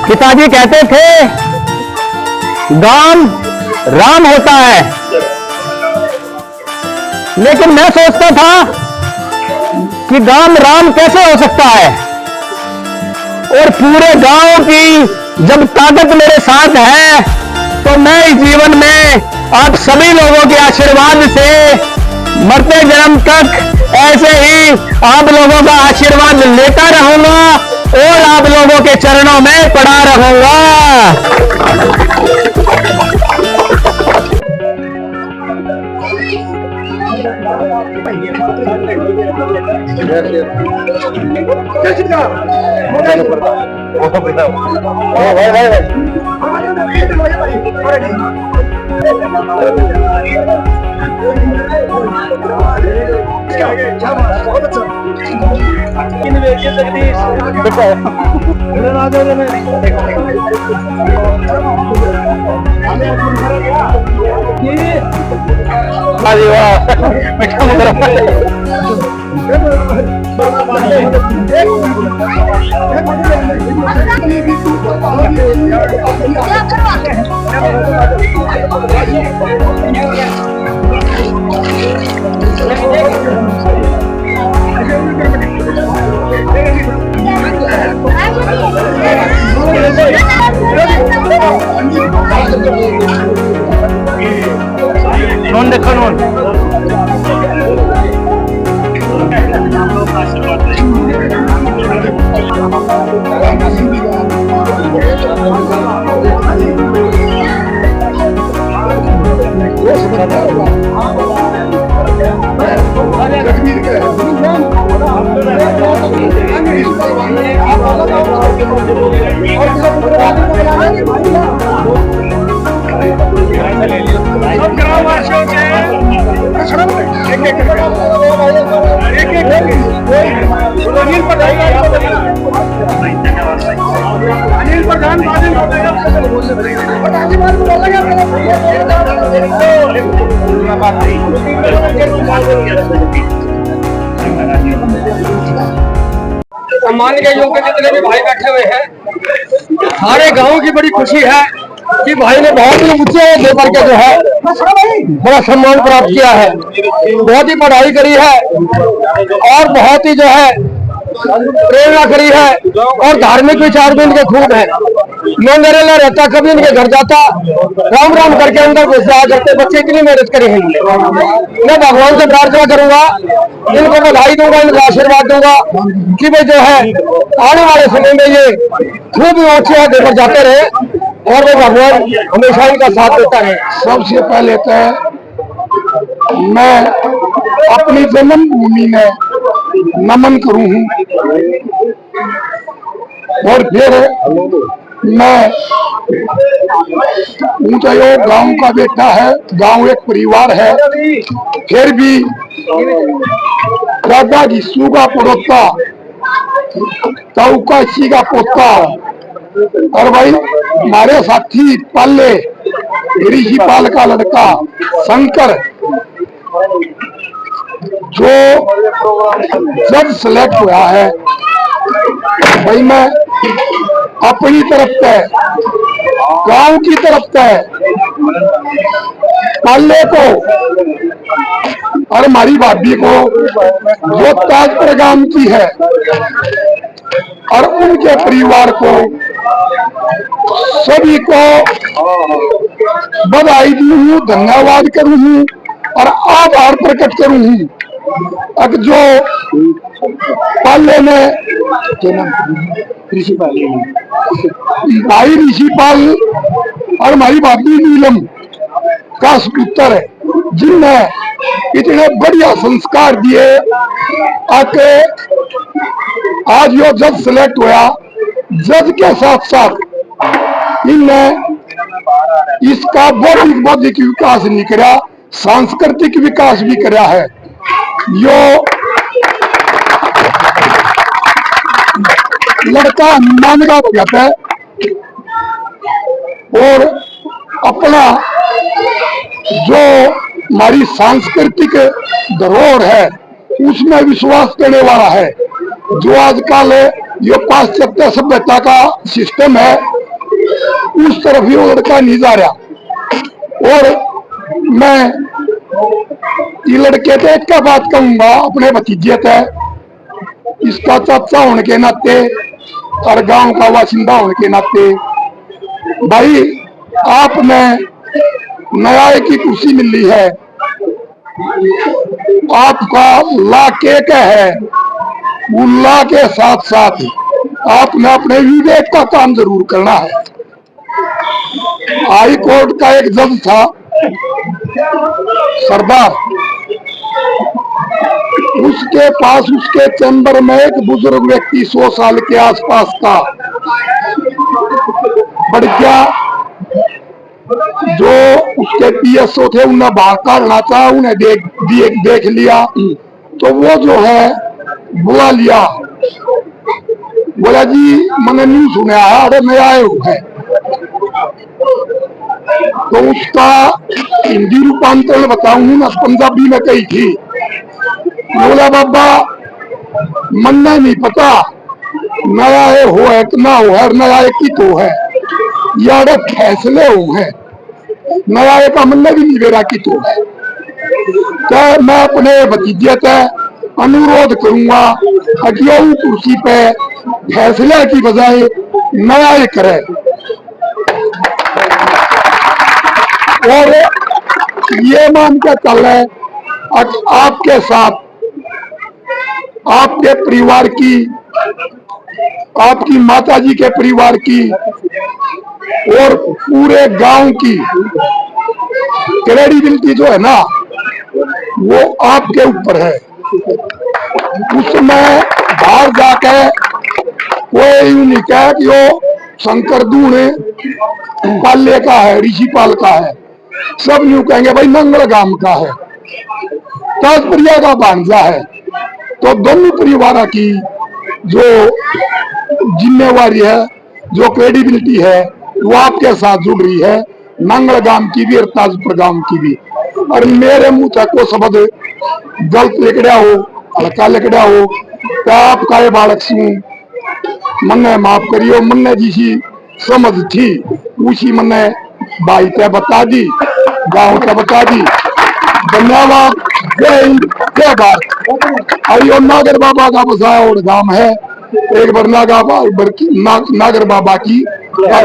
पिताजी कहते थे गांव राम होता है, लेकिन मैं सोचता था कि गांव राम कैसे हो सकता है। और पूरे गांव की जब ताकत मेरे साथ है तो मैं इस जीवन में आप सभी लोगों के आशीर्वाद से मरते जन्म तक ऐसे ही आप लोगों का आशीर्वाद लेता रहूंगा और आप लोगों के चरणों में पड़ा रहूंगा। अरे नॉन देखो नॉन अनिल प्रधान सम्मान के योग के जितने भी भाई बैठे हुए हैं, सारे गांव की बड़ी खुशी है कि भाई ने बहुत ही ऊंचे लेकर के जो है बड़ा सम्मान प्राप्त किया है, बहुत ही पढ़ाई करी है और बहुत ही जो है प्रेरणा करी है और धार्मिक विचार भी इनके खूब है। मैं मेरे लिए रहता, कभी इनके घर जाता, राम राम करके अंदर घुस जाया करते। बच्चे इतनी मेहनत करे हैं। मैं भगवान से प्रार्थना करूंगा, इनको बधाई दूंगा, इनको आशीर्वाद दूंगा कि भाई जो है आने वाले समय में ये खूब ऊंचे होते पर जाते रहे और वो भगवान हमेशा इनका साथ देता रहे। सबसे पहले तो मैं अपनी जन्मभूमि में नमन करूं हूं और फिर मैं ऊंचायोग गांव का बेटा है, गांव एक परिवार है, फिर भी दादा की सूगा पड़ोता ताऊ का इसी का पोता और भाई हमारे साथी पाले ऋषिपाल का लड़का शंकर जो जब सेलेक्ट हुआ है, भाई मैं अपनी तरफ से गांव की तरफ से पाले को और हमारी भाभी को जो ताजपुर गांव की है और उनके परिवार को सभी को बधाई दी हूँ, धन्यवाद करूँ हूँ और आभार प्रकट करूँ हूँ। अब जो पाले में भाई ऋषिपाल और हमारी भाभी नीलम का पुत्र है, जिनने इतने बढ़िया संस्कार दिए आके आज यो जज सिलेक्ट हुआ। जज के साथ साथ इनने इसका बौद्धिक विकास नहीं करा, सांस्कृतिक विकास भी करा है। यो लड़का हनुमान का भगत है और अपना जो हमारी सांस्कृतिक धरोहर है उसमें विश्वास करने वाला है। जो आजकल ये पाश्चात्य सभ्यता का सिस्टम है उस तरफ ही वो लड़का नहीं जा रहा। और मैं ये लड़के से एक बात कहूंगा अपने भतीजे से, इसका चाचा होने के नाते और गांव का बाशिंदा होने के नाते, भाई आपने न्याय की कुर्सी मिली है, आपका ला के है, वो ला के साथ साथ आपने अपने विवेक का काम जरूर करना है। हाई कोर्ट का एक जज था सरदार, उसके पास उसके चैम्बर में एक बुजुर्ग व्यक्ति 100 साल के आसपास का बढ़ गया, जो उसके पीएसओ थे उन्हें बाहर काटना था, उन्हें देख लिया तो वो जो है बुला लिया, बोला जी मैंने नहीं सुना है, अरे मैं आए है। तो उसका हिंदी रूपांतरण बताऊं ना, पंजाबी में कही थी, बोला बाबा मन्ना नहीं पता नया हो है कि ना हो है, नया की तो है यार फैसले हो है, नया का मन्ना भी नहीं बेरा की तो है। तो मैं अपने भतीजे से अनुरोध करूंगा कि वो कुर्सी पे फैसले की बजाय नया करे। और ये मान के चल रहे आपके साथ आपके परिवार की, आपकी माताजी के परिवार की और पूरे गांव की क्रेडिबिलिटी जो है ना वो आपके ऊपर है। उसमें बाहर जाके कोई यूं नहीं कहे कि वो शंकर दूण पाले का है, ऋषिपाल का है, सब यूं कहेंगे भाई मंगल गांव का है, ताजपुरिया का भांजा है। तो दोनों परिवार की जो जिम्मेवारी है, जो क्रेडिबिलिटी है वो आपके साथ जुड़ रही है, नांगल गांव की भी और ताजपुर गांव की भी। और मेरे मुंह तक को शब्द गलत लिखड़ा हो, हल्का लिखड़ा हो तो आपका ये बालक सिंह मन्ने माफ करियो, मन्ने जिसी समझ थी उसी मन्ने भाई ते बता दी, गाँव ते बता दी। धन्यवाद, जय हिंद, जय भारत। अयो नागर बाबा का बसाया और गांव है, एक बार नागर बाबा की करा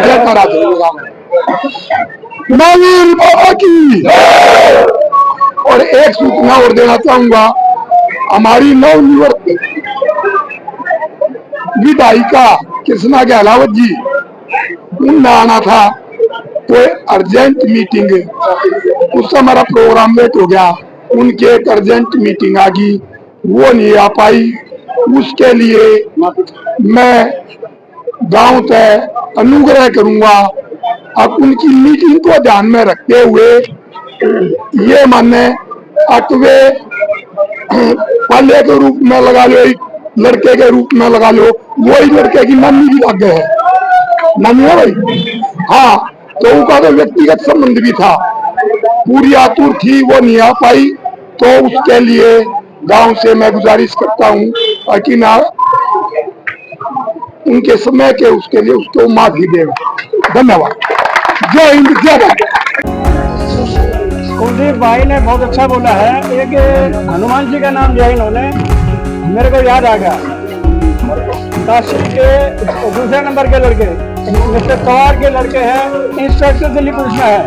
नागर बाबा की। और एक सूचना और देना चाहूंगा, हमारी नवनियुक्त विधायिका कृष्णा गहलावत जी, उनने आना था कोई अर्जेंट मीटिंग, उससे हमारा प्रोग्राम लेट हो गया, उनकी एक अर्जेंट मीटिंग आ गई, वो नहीं आ पाई। उसके लिए मैं गांव से अनुग्रह करूंगा, अब उनकी मीटिंग को ध्यान में रखते हुए ये माने अटवे पाले के रूप में लगा लो, लड़के के रूप में लगा लो, वही लड़के की नानी भी लग गए है, नानी है भाई, हाँ। तो उनका तो व्यक्तिगत संबंध भी था, पूरी आतुर थी, वो नहीं आ पाई। तो उसके लिए गांव से मैं गुजारिश करता हूँ कि ना उनके समय के उसके लिए उसको माफी दे। धन्यवाद, जय हिंद, जय भारत। कुलदीप भाई ने बहुत अच्छा बोला है। एक हनुमान जी का नाम दिया इन्होंने, मेरे को याद आ गया, काशी के दूसरे नंबर के लड़के मिस्टर पवार के लड़के हैं, इंस्पेक्टर दिल्ली पुलिस में है,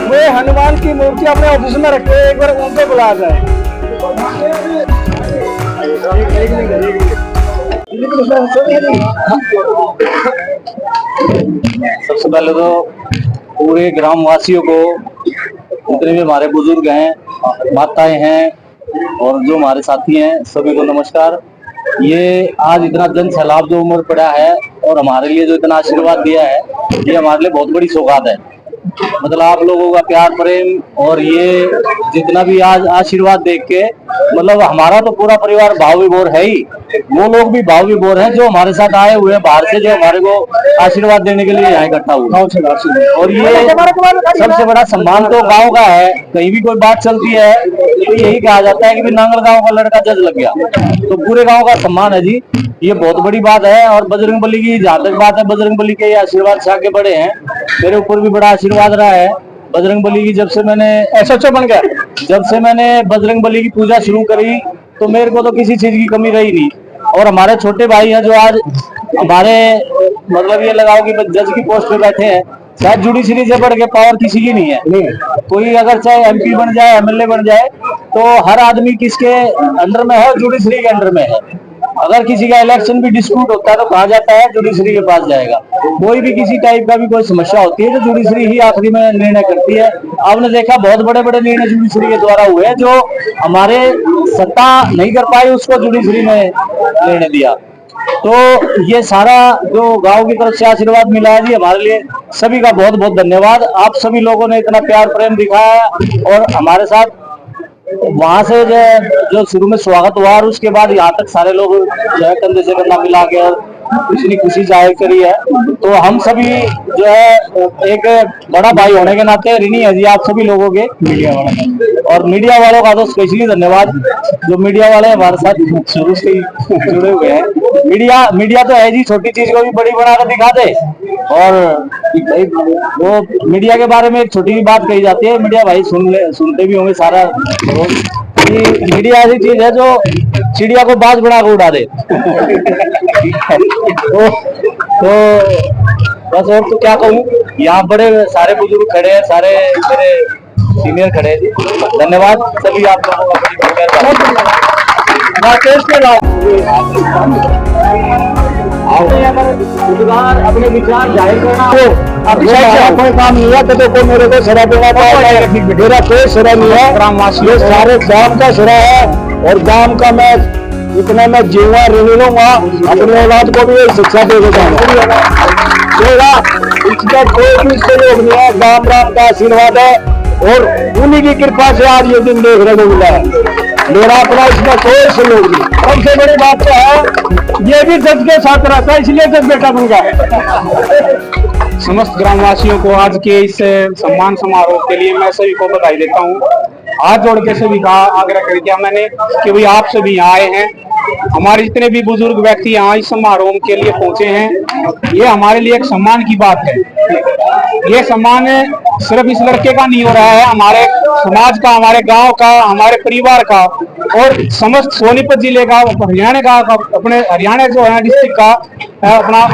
वे हनुमान की मूर्ति अपने ऑफिस में रखते हैं, एक बार उनको बुलाया जाए। सबसे पहले तो पूरे ग्रामवासियों को, जितने भी हमारे बुजुर्ग हैं, माताएं हैं और जो हमारे साथी हैं, सभी को नमस्कार। ये आज इतना जन सैलाब जो उमड़ पड़ा है और हमारे लिए जो इतना आशीर्वाद दिया है, ये हमारे लिए बहुत बड़ी सौगात है। मतलब आप लोगों का प्यार प्रेम और ये जितना भी आज आशीर्वाद देख के मतलब हमारा तो पूरा परिवार भाव विभोर है ही, वो लोग भी भाव विभोर हैं जो हमारे साथ आए हुए हैं बाहर से, जो हमारे को आशीर्वाद देने के लिए यहाँ इकट्ठा हुआ। और ये सबसे बड़ा सम्मान तो गांव का है। कहीं भी कोई बात चलती है तो यही कहा जाता है कि नांगल गांव का लड़का जज लग गया, तो पूरे गांव का सम्मान है जी, ये बहुत बड़ी बात है। और बजरंगबली की जहाँ तक बात है, बजरंगबली के आशीर्वाद से आगे बढ़े हैं। मेरे ऊपर भी बड़ा आशीर्वाद रहा है बजरंगबली की। जब से मैंने SHO बन गया, जब से मैंने बजरंगबली की पूजा शुरू करी तो मेरे को तो किसी चीज की कमी रही नहीं। और हमारे छोटे भाई हैं जो आज हमारे मतलब ये लगाओ कि जज की पोस्ट पे बैठे हैं, शायद जुडिशरी से बढ़ के पावर किसी की नहीं है। कोई अगर चाहे MP बन जाए, MLA बन जाए, तो हर आदमी किसके अंडर में है? जुडिशरी के अंडर में है। अगर किसी का इलेक्शन भी डिस्प्यूट होता है तो कहा जाता है जुडिशरी के पास जाएगा। कोई भी किसी टाइप का भी कोई समस्या होती है तो जुडिशरी ही आखिरी में निर्णय करती है। आपने देखा बहुत बड़े बड़े निर्णय जुडिशरी के द्वारा हुए हैं, जो हमारे सत्ता नहीं कर पाई उसको जुडिशरी ने निर्णय दिया। तो ये सारा जो गांव की तरफ से आशीर्वाद मिला है जी, हमारे लिए सभी का बहुत बहुत धन्यवाद। आप सभी लोगों ने इतना प्यार प्रेम दिखाया और हमारे साथ वहां से जो शुरू में स्वागत हुआ और उसके बाद यहाँ तक सारे लोग जो है कंधे से कंधा मिला के और इतनी खुशी जाहिर करी है। तो हम सभी जो है एक बड़ा भाई होने के नाते ऋणी है जी आप सभी लोगों के, मीडिया वाले। और मीडिया वालों का तो स्पेशली धन्यवाद, जो मीडिया वाले हमारे साथ शुरू से ही जुड़े हुए हैं। मीडिया तो है जी, छोटी चीज को भी बड़ी बनाकर दिखा दे। और वो मीडिया के बारे में एक छोटी बात कही जाती है, मीडिया भाई सुनते भी होंगे सारा, मीडिया ऐसी चीज है जो चिड़िया को बाज बना कर उड़ा दे। तो बस और तो क्या कहूँ, यहाँ बड़े सारे बुजुर्ग खड़े हैं, सारे मेरे सीनियर खड़े हैं जी। धन्यवाद सभी आप लोगों का। अपने विचार जाहिर करना कोई काम नहीं है तो कोई मेरे को सिरा देना पाएगा, मेरा कोई सिरा नहीं है, ग्रामवासी ये सारे गांव का सिरा है। और गांव का मैं इतने में जीवा ऋणी लूंगा, अपने औलाद को भी शिक्षा देगा जाऊंगा। इसका कोई भी सहयोग नहीं है, गांव राम का आशीर्वाद है और उन्हीं की कृपा से आज ये दिन देखने को मिला है। मेरा अपना इसमें कोई सहयोग नहीं। सबसे बड़ी बात तो है ये भी जज के साथ रहता है, इसलिए जज बेटा बन गया। समस्त ग्रामवासियों को आज के इस सम्मान समारोह के लिए मैं सभी को बधाई देता हूँ। हाथ जोड़ के सभी का आग्रह कर दिया मैंने कि भाई आप सभी यहाँ आए हैं, हमारे जितने भी बुजुर्ग व्यक्ति यहाँ इस समारोह के लिए पहुंचे हैं, ये हमारे लिए एक सम्मान की बात है। ये सम्मान सिर्फ इस लड़के का नहीं हो रहा है, हमारे समाज का, हमारे गांव का, हमारे परिवार का और समस्त सोनीपत जिले का, हरियाणा का, अपने हरियाणा जो है डिस्ट्रिक्ट का अपना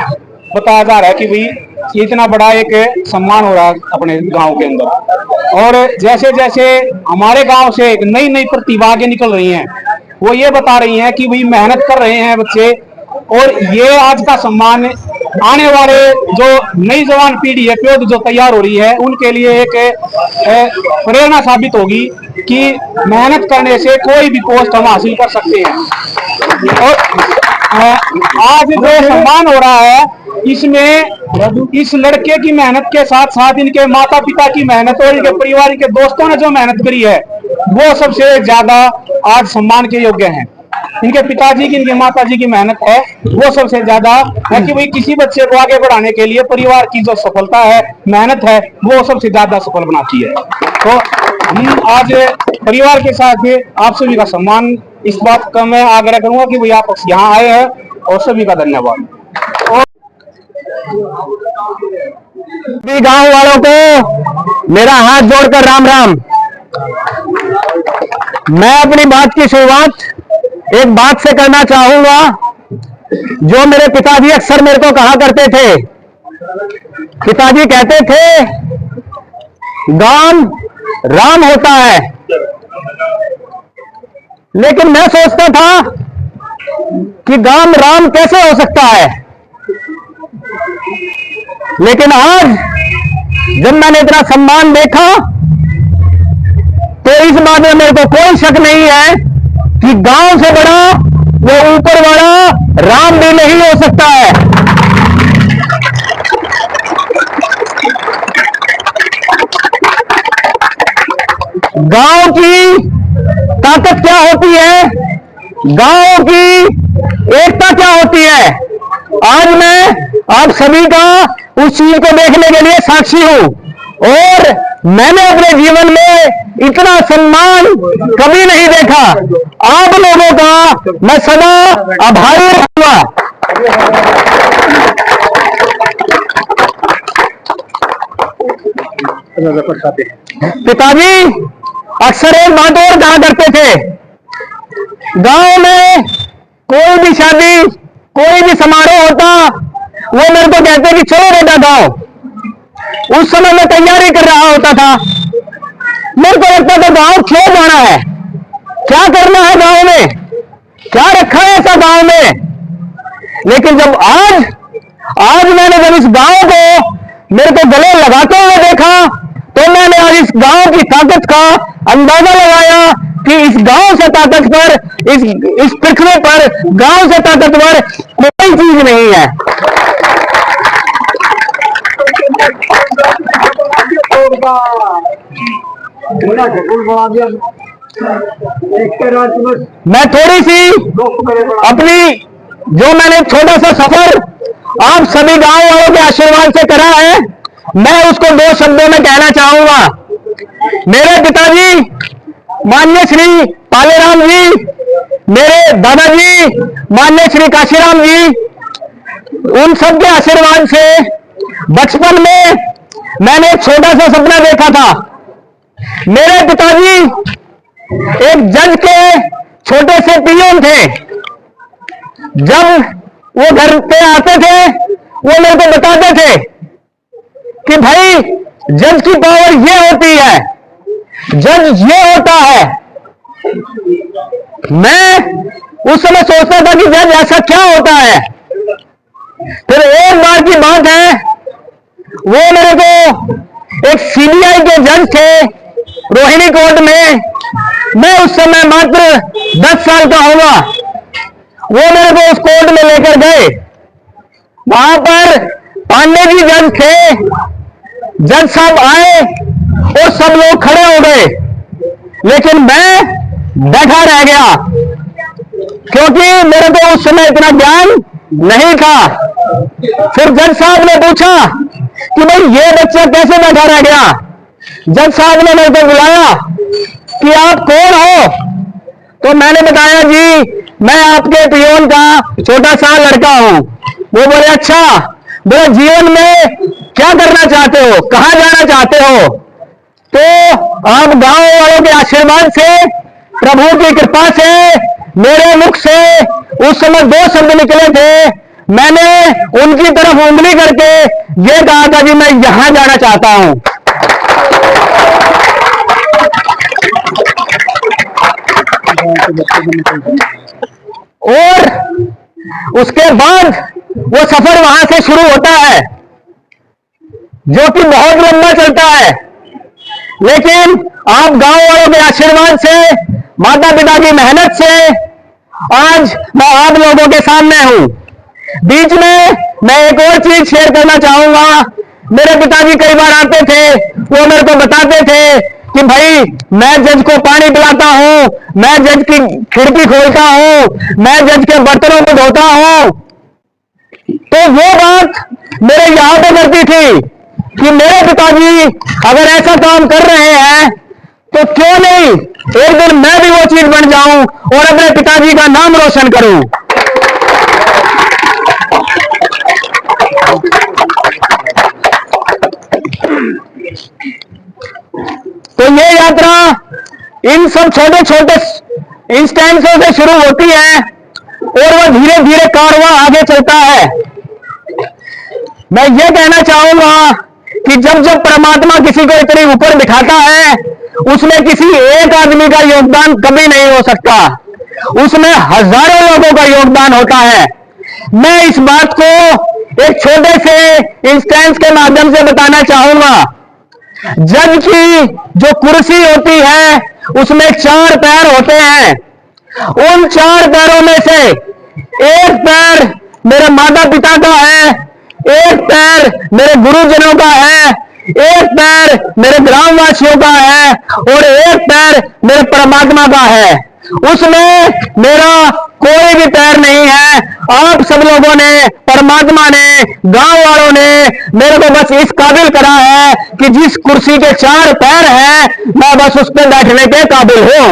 बताया जा रहा है कि भाई इतना बड़ा एक सम्मान हो रहा है अपने गांव के अंदर। और जैसे जैसे हमारे गांव से एक नई नई प्रतिभा आगे निकल रही हैं, वो ये बता रही हैं कि भाई मेहनत कर रहे हैं बच्चे, और ये आज का सम्मान आने वाले जो नई जवान पीढ़ी है प्योद जो तैयार हो रही है उनके लिए एक प्रेरणा साबित होगी कि मेहनत करने से कोई भी पोस्ट हम हासिल कर सकते हैं। और आज जो सम्मान हो रहा है इसमें इस लड़के की मेहनत के साथ साथ इनके माता पिता की मेहनत और इनके परिवार के दोस्तों ने जो मेहनत करी है वो सबसे ज्यादा आज सम्मान के योग्य हैं। इनके पिताजी की, इनके माताजी की मेहनत है वो सबसे ज्यादा है कि भाई किसी बच्चे को आगे बढ़ाने के लिए परिवार की जो सफलता है, मेहनत है, वो सबसे ज्यादा सफल बनाती है। तो हम आज परिवार के साथ आप सभी का सम्मान, इस बात का मैं आग्रह करूंगा कि भाई आप यहाँ आए हैं और सभी का धन्यवाद। गांव वालों को मेरा हाथ जोड़कर राम राम। मैं अपनी बात की शुरुआत एक बात से करना चाहूंगा जो मेरे पिताजी अक्सर मेरे को कहा करते थे। पिताजी कहते थे गांव राम होता है, लेकिन मैं सोचता था कि गांव राम कैसे हो सकता है। लेकिन आज जब मैंने इतना सम्मान देखा तो इस बात में मेरे को कोई शक नहीं है कि गांव से बड़ा वो ऊपर वाला राम भी नहीं हो सकता है। गांव की ताकत क्या होती है, गांव की एकता क्या होती है, आज मैं आप सभी का उस चीज को देखने के लिए साक्षी हूं। और मैंने अपने जीवन में इतना सम्मान कभी नहीं देखा। आप लोगों का मैं सदा आभारी रहूंगा। पिताजी अक्सर एक बात और कहा करते थे, गांव में कोई भी शादी, कोई भी समारोह होता, वो मेरे को कहते कि चलो बेटा गांव। उस समय मैं तैयारी कर रहा होता था। मेरे को लगता था गांव क्यों जाना है, क्या करना है गांव में, क्या रखा है ऐसा गांव में। लेकिन जब आज मैंने जब इस गांव को मेरे को गले लगाते हुए देखा, तो मैंने आज इस गांव की ताकत का अंदाजा लगाया कि इस गांव से ताकतवर, इस पृथ्वी पर गांव से ताकतवर कोई चीज नहीं है। मैं थोड़ी सी अपनी जो मैंने छोटा सा सफर आप सभी गांव वालों के आशीर्वाद से करा है, मैं उसको 2 शब्दों में कहना चाहूंगा। मेरे पिताजी माननीय श्री पालेराम जी, मेरे दादाजी माननीय श्री काशीराम जी, उन सब के आशीर्वाद से बचपन में मैंने एक छोटा सा सपना देखा था। मेरे पिताजी एक जज के छोटे से पियोन थे। जब वो घर पे आते थे, वो मेरे को बताते थे कि भाई जज की पावर ये होती है, जज ये होता है। मैं उस समय सोचता था कि जज ऐसा क्या होता है। फिर एक बार की बात है, वो मेरे को एक सीबीआई के जज थे रोहिणी कोर्ट में। मैं उस समय मात्र 10 साल का होगा। वो मेरे को उस कोर्ट में लेकर गए। वहां पर पांडे जी जज थे। जज साहब आए और सब लोग खड़े हो गए, लेकिन मैं बैठा रह गया, क्योंकि मेरे को उस समय इतना ज्ञान नहीं था। फिर जज साहब ने पूछा कि भाई ये बच्चा कैसे बैठा रह गया। जज साहब ने मेरे को बुलाया कि आप कौन हो। तो मैंने बताया जी मैं आपके पियोन का छोटा सा लड़का हूं। वो बोले अच्छा, बोले जीवन में क्या करना चाहते हो, कहां जाना चाहते हो। तो आप गांव वालों के आशीर्वाद से, प्रभु की कृपा से मेरे मुख से उस समय 2 शब्द निकले थे। मैंने उनकी तरफ उंगली करके ये कहा था कि मैं यहां जाना चाहता हूं। और उसके बाद वो सफर वहां से शुरू होता है, जो कि बहुत लंबा चलता है। लेकिन आप गांव वालों के आशीर्वाद से, माता पिता की मेहनत से आज मैं आप लोगों के सामने हूं। बीच में मैं एक और चीज शेयर करना चाहूंगा। मेरे पिताजी कई बार आते थे, वो मेरे को बताते थे कि भाई मैं जज को पानी पिलाता हूं, मैं जज की खिड़की खोलता हूं, मैं जज के बर्तनों को धोता हूं। तो वो बात मेरे यहाँ पे करती थी कि मेरे पिताजी अगर ऐसा काम कर रहे हैं तो क्यों नहीं एक दिन मैं भी वो चीज बन जाऊं और अपने पिताजी का नाम रोशन करूं। तो ये यात्रा इन सब छोटे छोटे इंस्टेंसों से शुरू होती है और वह धीरे धीरे कारवां आगे चलता है। मैं ये कहना चाहूंगा कि जब जब परमात्मा किसी को इतनी ऊपर बिठाता है, उसमें किसी एक आदमी का योगदान कभी नहीं हो सकता, उसमें हजारों लोगों का योगदान होता है। मैं इस बात को एक छोटे से इंस्टेंस के माध्यम से बताना चाहूंगा। जज की जो कुर्सी होती है उसमें 4 पैर होते हैं। उन 4 पैरों में से एक पैर मेरे माता पिता का है, एक पैर मेरे गुरुजनों का है, एक पैर मेरे ग्रामवासियों का है और एक पैर मेरे परमात्मा का है, उसमें मेरा कोई भी पैर नहीं है। आप सब लोगों ने, परमात्मा ने, गांव वालों ने मेरे को बस इस काबिल करा है कि जिस कुर्सी के 4 पैर हैं मैं बस उस पर बैठने के काबिल हूं।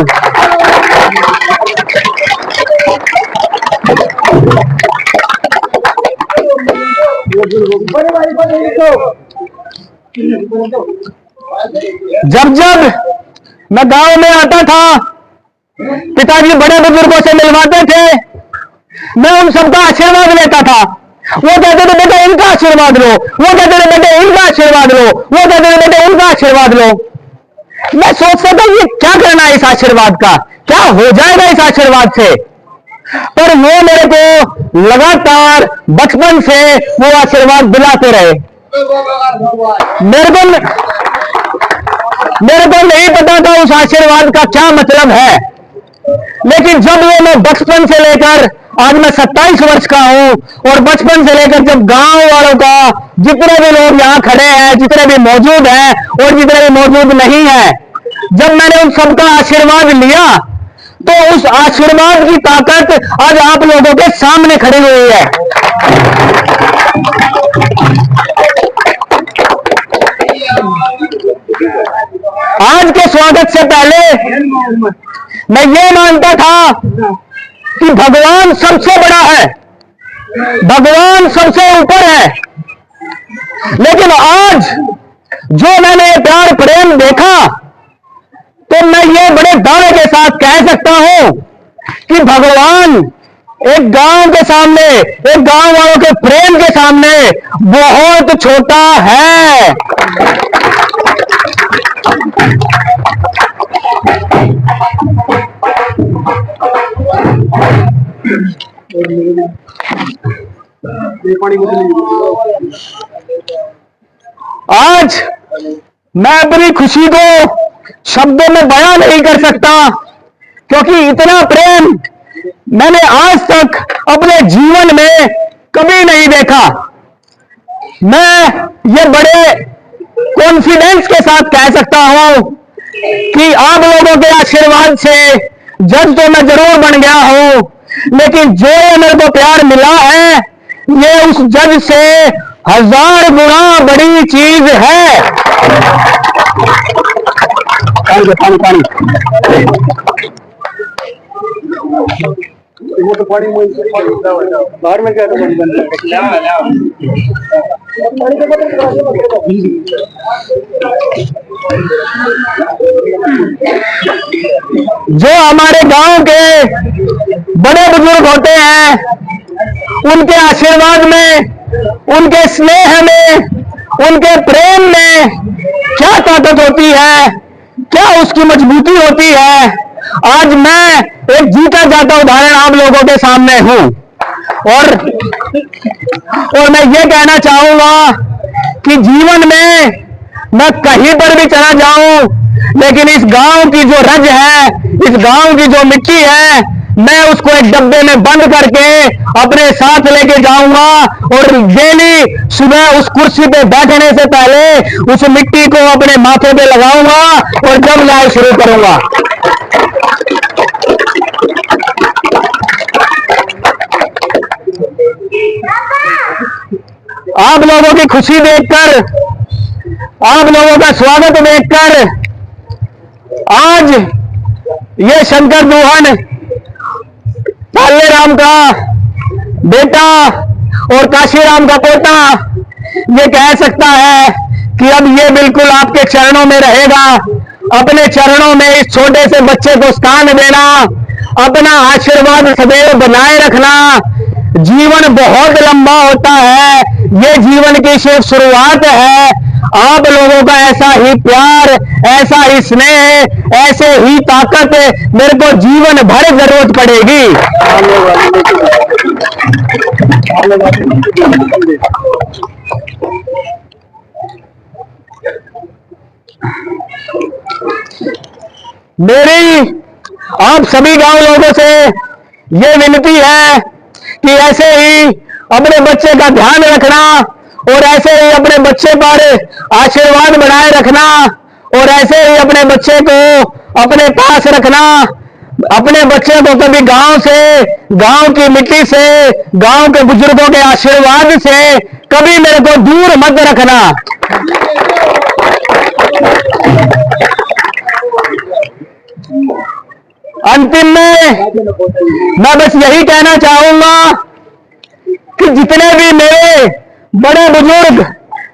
जब जब मैं गांव में आता था, पिताजी बड़े बुजुर्गों से मिलवाते थे, मैं उन सबका आशीर्वाद लेता था। वो कहते थे बेटे इनका आशीर्वाद लो, वो कहते थे बेटे इनका आशीर्वाद लो, वो कहते थे बेटे उनका आशीर्वाद लो। मैं सोचता था ये क्या करना है इस आशीर्वाद का, क्या हो जाएगा इस आशीर्वाद से। पर वो मेरे को लगातार बचपन से वो आशीर्वाद दिलाते रहे। मेरे को नहीं पता था उस आशीर्वाद का क्या मतलब है, लेकिन जब ये मैं बचपन से लेकर आज मैं 27 वर्ष का हूं और बचपन से लेकर जब गांव वालों का, जितने भी लोग यहाँ खड़े हैं, जितने भी मौजूद हैं और जितने भी मौजूद नहीं हैं, जब मैंने उन सबका आशीर्वाद लिया तो उस आशीर्वाद की ताकत आज आप लोगों के सामने खड़ी हुई है। आज के स्वागत से पहले मैं ये मानता था कि भगवान सबसे बड़ा है, भगवान सबसे ऊपर है, लेकिन आज जो मैंने प्यार प्रेम देखा तो मैं ये बड़े दावे के साथ कह सकता हूं कि भगवान एक गांव के सामने, एक गांव वालों के प्रेम के सामने बहुत छोटा है। आज मैं अपनी खुशी को शब्दों में बयान नहीं कर सकता, क्योंकि इतना प्रेम मैंने आज तक अपने जीवन में कभी नहीं देखा। मैं ये बड़े कॉन्फिडेंस के साथ कह सकता हूं कि आप लोगों के आशीर्वाद से जज तो मैं जरूर बन गया हूं, लेकिन जो ये मेरे को प्यार मिला है ये उस जज से 1000 गुना बड़ी चीज है। पानी वो तो पानी बाहर में क्या जो हमारे गांव के बड़े बुजुर्ग होते हैं, उनके आशीर्वाद में, उनके स्नेह में, उनके प्रेम में क्या ताकत होती है, क्या उसकी मजबूती होती है, आज मैं एक जीता जाता उदाहरण आप लोगों के सामने हूं। और मैं ये कहना चाहूंगा कि जीवन में मैं कहीं पर भी चला जाऊं, लेकिन इस गांव की जो रज है, इस गांव की जो मिट्टी है, मैं उसको एक डब्बे में बंद करके अपने साथ लेके जाऊंगा और डेली सुबह उस कुर्सी पे बैठने से पहले उस मिट्टी को अपने माथे पे लगाऊंगा और जब लाइव शुरू करूंगा। आप लोगों की खुशी देखकर, आप लोगों का स्वागत देखकर आज ये शंकर दुहान पाले राम का बेटा और काशीराम का पोता ये कह सकता है कि अब ये बिल्कुल आपके चरणों में रहेगा। अपने चरणों में इस छोटे से बच्चे को स्थान देना, अपना आशीर्वाद सदैव बनाए रखना। जीवन बहुत लंबा होता है, ये जीवन की सिर्फ शुरुआत है। आप लोगों का ऐसा ही प्यार, ऐसा ही स्नेह, ऐसे ही ताकत मेरे को जीवन भर जरूरत पड़ेगी। मेरी आप सभी गांव लोगों से ये विनती है कि ऐसे ही अपने बच्चे का ध्यान रखना और ऐसे ही अपने बच्चे पर आशीर्वाद बनाए रखना, और ऐसे ही अपने बच्चे को अपने पास रखना। अपने बच्चे को कभी गांव से, गांव की मिट्टी से, गांव के बुजुर्गों के आशीर्वाद से कभी मेरे को दूर मत रखना। अंतिम में मैं बस यही कहना चाहूंगा कि जितने भी मेरे बड़े बुजुर्ग,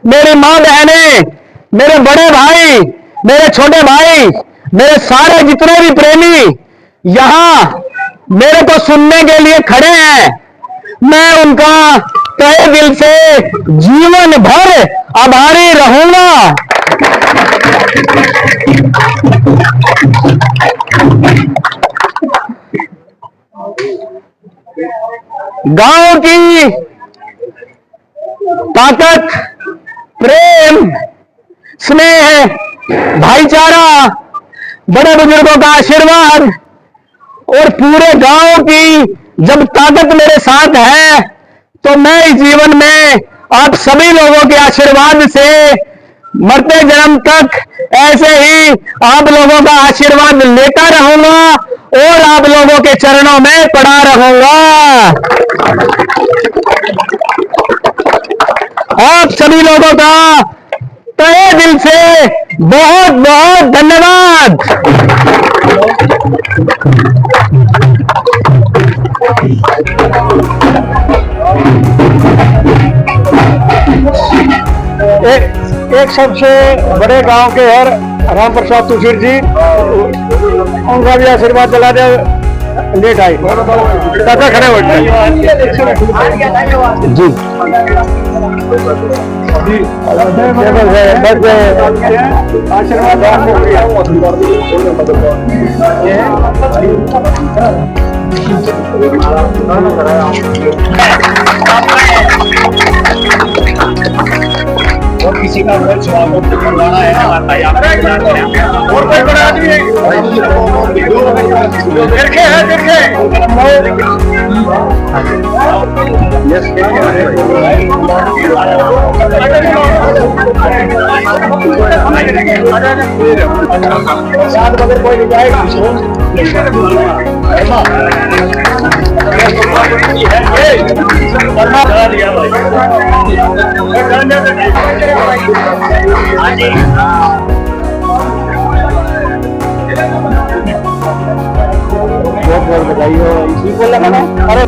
मेरी मां बहनें, मेरे बड़े भाई, मेरे छोटे भाई, मेरे सारे जितने भी प्रेमी यहां मेरे को सुनने के लिए खड़े हैं, मैं उनका तहे दिल से जीवन भर आभारी रहूंगा। गांव की ताकत, प्रेम, स्नेह, भाईचारा, बड़े बुजुर्गों का आशीर्वाद और पूरे गांव की जब ताकत मेरे साथ है, तो मैं इस जीवन में आप सभी लोगों के आशीर्वाद से मरते जन्म तक ऐसे ही आप लोगों का आशीर्वाद लेता रहूंगा और आप लोगों के चरणों में पड़ा रहूंगा। आप सभी लोगों का तहे दिल से बहुत बहुत धन्यवाद। एक सबसे बड़े गांव के हर राम प्रसाद तुषिर जी, उनका भी आशीर्वाद दिला दे। लेट आई काका खड़े हो जी। और किसी का करवाना है और कोई बड़ा आदमी कोई नहीं जाएगा। बहुत बहुत बधाई हो। इसी को लगाना अरे